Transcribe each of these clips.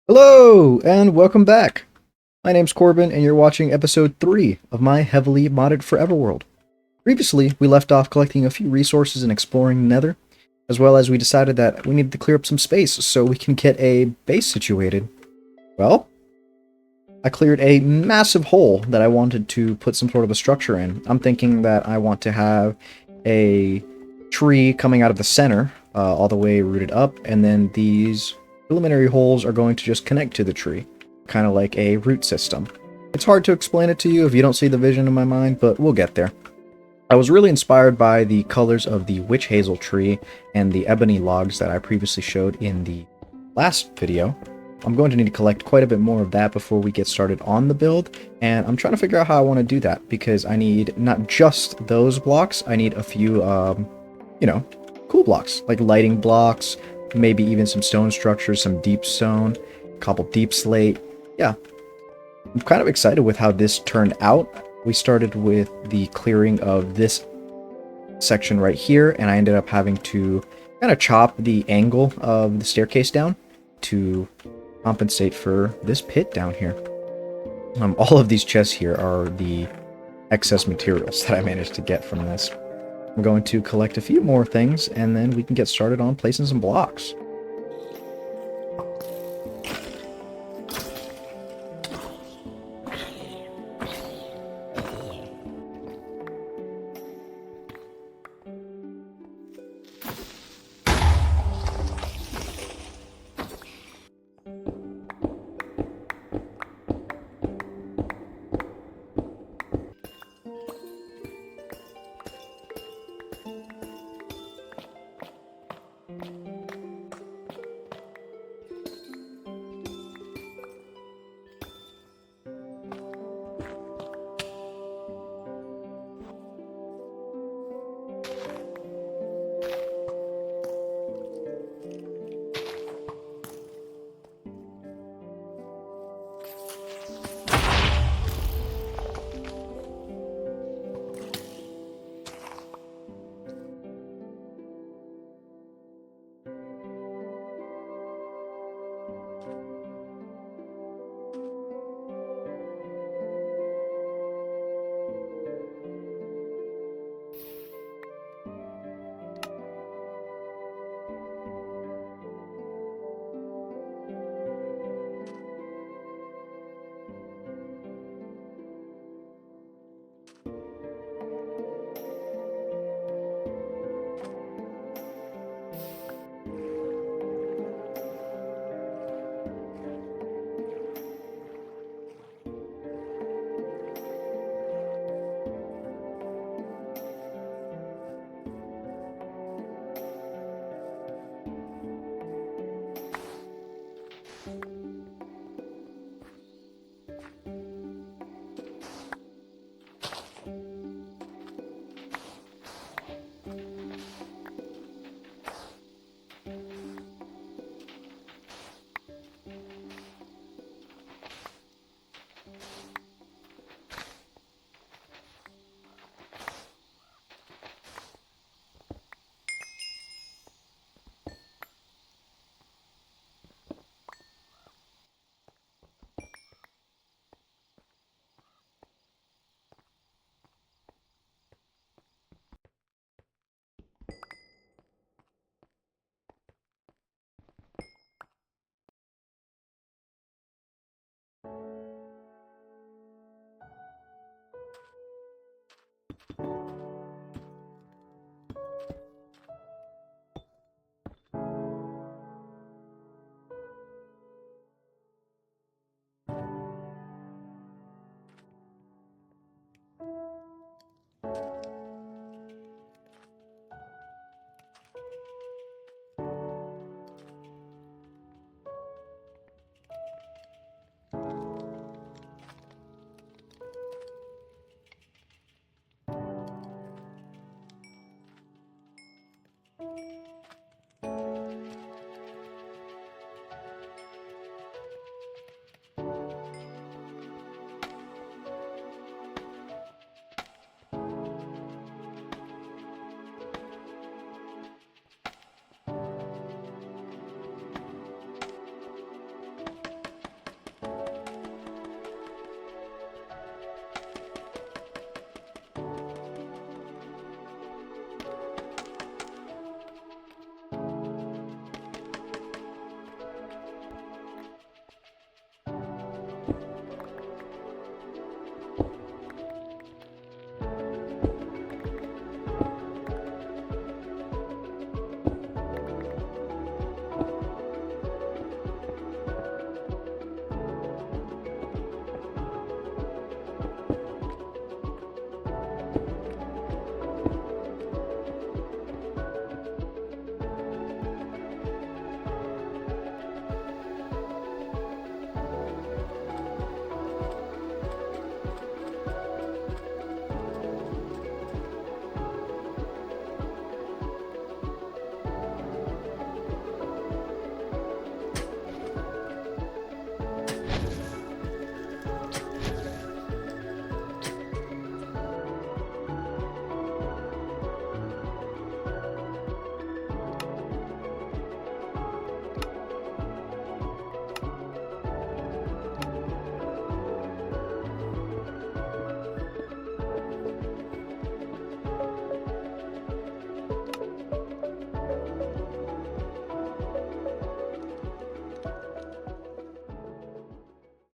Hello, and welcome back. My name's Corbin, and you're watching episode 3 of my heavily modded Forever world. Previously, we left off collecting a few resources and exploring Nether, as well as we decided that we needed to clear up some space so we can get a base situated. Well, I cleared a massive hole that I wanted to put some sort of a structure in. I'm thinking that I want to have a tree coming out of the center, all the way rooted up, and then these preliminary holes are going to just connect to the tree, kind of like a root system. It's hard to explain it to you if you don't see the vision in my mind, but we'll get there. I was really inspired by the colors of the witch hazel tree and the ebony logs that I previously showed in the last video. I'm going to need to collect quite a bit more of that before we get started on the build, and I'm trying to figure out how I want to do that, because I need not just those blocks, I need a few, cool blocks, like lighting blocks, maybe even some stone structures, some deep stone, a couple deep slate. Yeah, I'm kind of excited with how this turned out. We started with the clearing of this section right here, and I ended up having to kind of chop the angle of the staircase down to compensate for this pit down here. All of these chests here are the excess materials that I managed to get from this. I'm going to collect a few more things, and then we can get started on placing some blocks.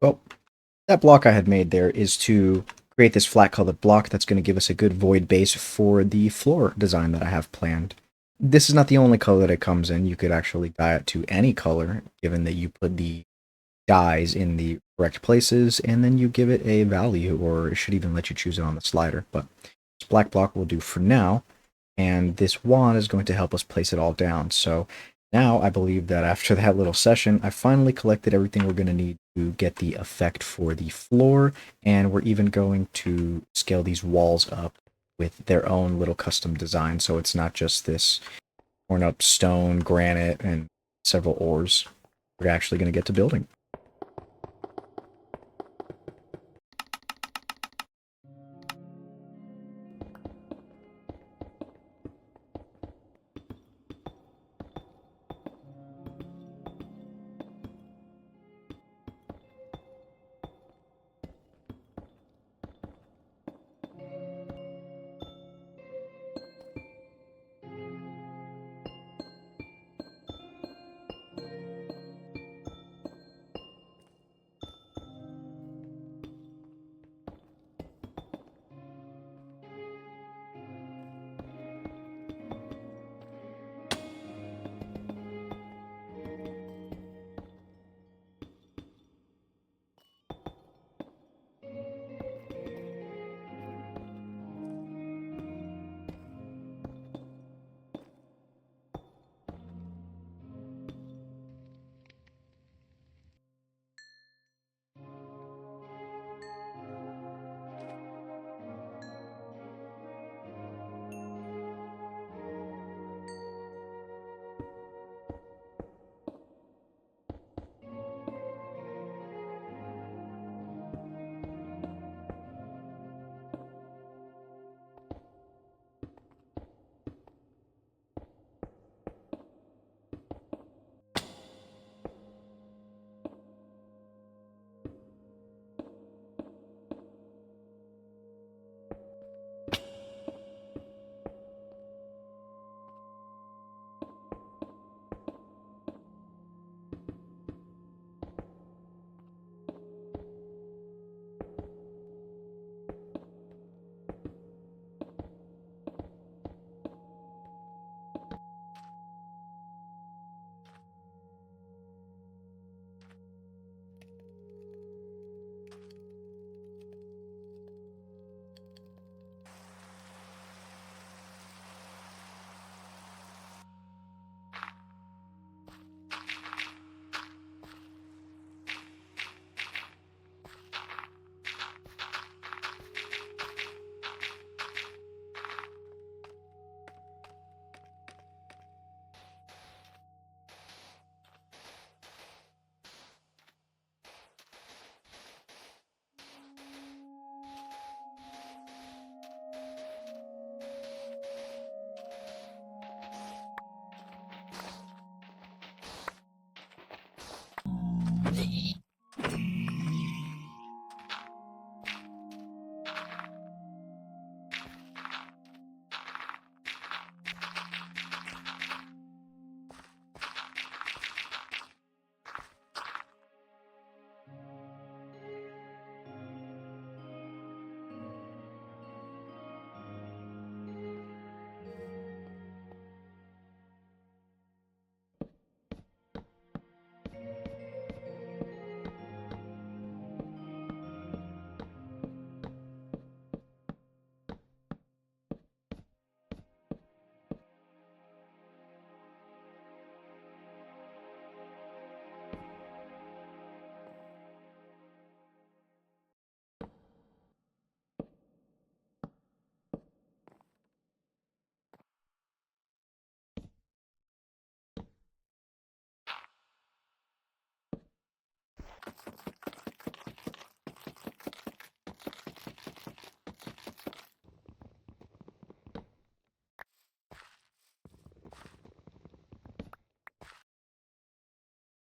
Well, that block I had made there is to create this flat colored block that's going to give us a good void base for the floor design that I have planned. This is not the only color that it comes in. You could actually dye it to any color, given that you put the dyes in the correct places, and then you give it a value, or it should even let you choose it on the slider. But this black block will do for now, and this wand is going to help us place it all down. So now I believe that after that little session, I finally collected everything we're going to need to get the effect for the floor, and we're even going to scale these walls up with their own little custom design, so it's not just this torn up stone, granite, and several ores. We're actually going to get to building.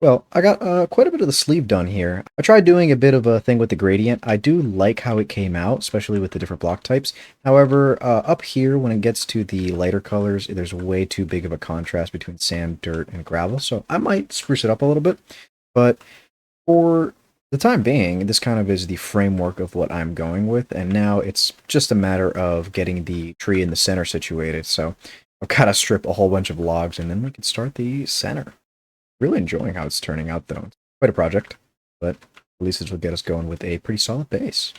Well, I got quite a bit of the sleeve done here. I tried doing a bit of a thing with the gradient. I do like how it came out, especially with the different block types. However, up here, when it gets to the lighter colors, there's way too big of a contrast between sand, dirt, and gravel, so I might spruce it up a little bit. But for the time being, this kind of is the framework of what I'm going with, and now it's just a matter of getting the tree in the center situated. So I've got to strip a whole bunch of logs, and then we can start the center. Really enjoying how it's turning out, though. It's quite a project, but at least this will get us going with a pretty solid base.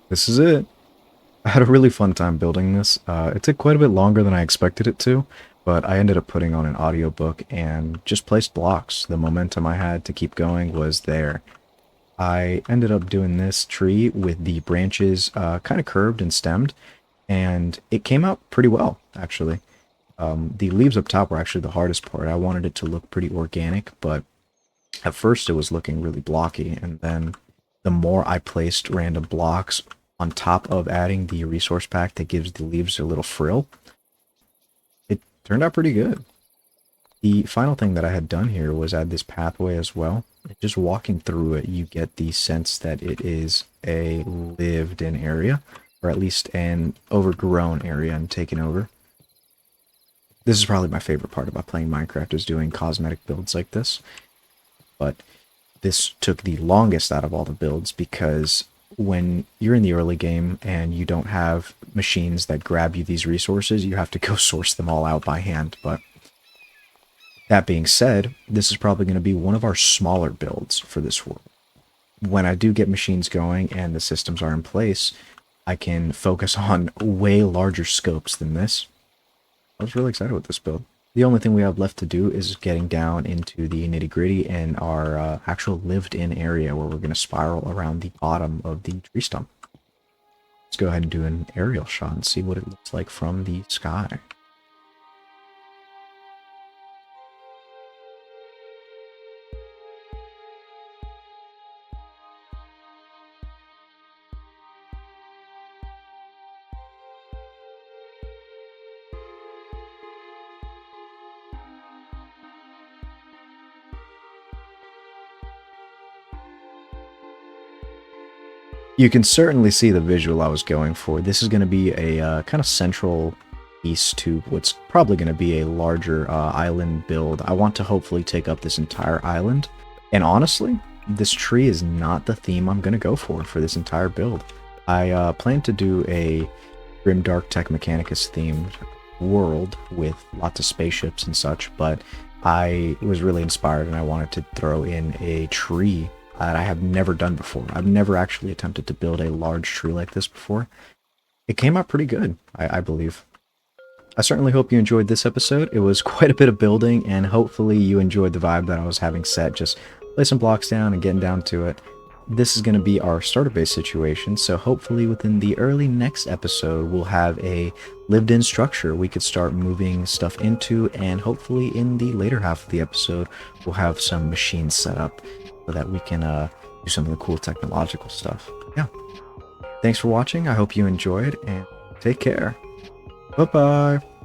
this is it. I had a really fun time building this. It took quite a bit longer than I expected it to, but I ended up putting on an audiobook and just placed blocks. The momentum I had to keep going was there. I ended up doing this tree with the branches kind of curved and stemmed, and it came out pretty well, actually. The leaves up top were actually the hardest part. I wanted it to look pretty organic, but at first it was looking really blocky, and then the more I placed random blocks on top of adding the resource pack that gives the leaves a little frill, it turned out pretty good. The final thing that I had done here was add this pathway as well. Just walking through it, you get the sense that it is a lived-in area, or at least an overgrown area and taken over. This is probably my favorite part about playing Minecraft, is doing cosmetic builds like this. But this took the longest out of all the builds, because when you're in the early game and you don't have machines that grab you these resources, you have to go source them all out by hand. But that being said, this is probably going to be one of our smaller builds for this world. When I do get machines going and the systems are in place, I can focus on way larger scopes than this. I was really excited with this build. The only thing we have left to do is getting down into the nitty-gritty and our actual lived-in area where we're going to spiral around the bottom of the tree stump. Let's go ahead and do an aerial shot and see what it looks like from the sky. You can certainly see the visual I was going for. This is going to be a kind of central piece to what's probably going to be a larger island build. I want to hopefully take up this entire island. And honestly, this tree is not the theme I'm going to go for this entire build. I plan to do a Grimdark Tech Mechanicus themed world with lots of spaceships and such, but I was really inspired and I wanted to throw in a tree that I have never done before. I've never actually attempted to build a large tree like this before. It came out pretty good, I believe. I certainly hope you enjoyed this episode. It was quite a bit of building, and hopefully you enjoyed the vibe that I was having set. Just lay some blocks down and getting down to it. This is going to be our starter base situation, so hopefully within the early next episode we'll have a lived-in structure we could start moving stuff into, and hopefully in the later half of the episode we'll have some machines set up so that we can do some of the cool technological stuff. Yeah. Thanks for watching. I hope you enjoyed, and take care. Bye-bye.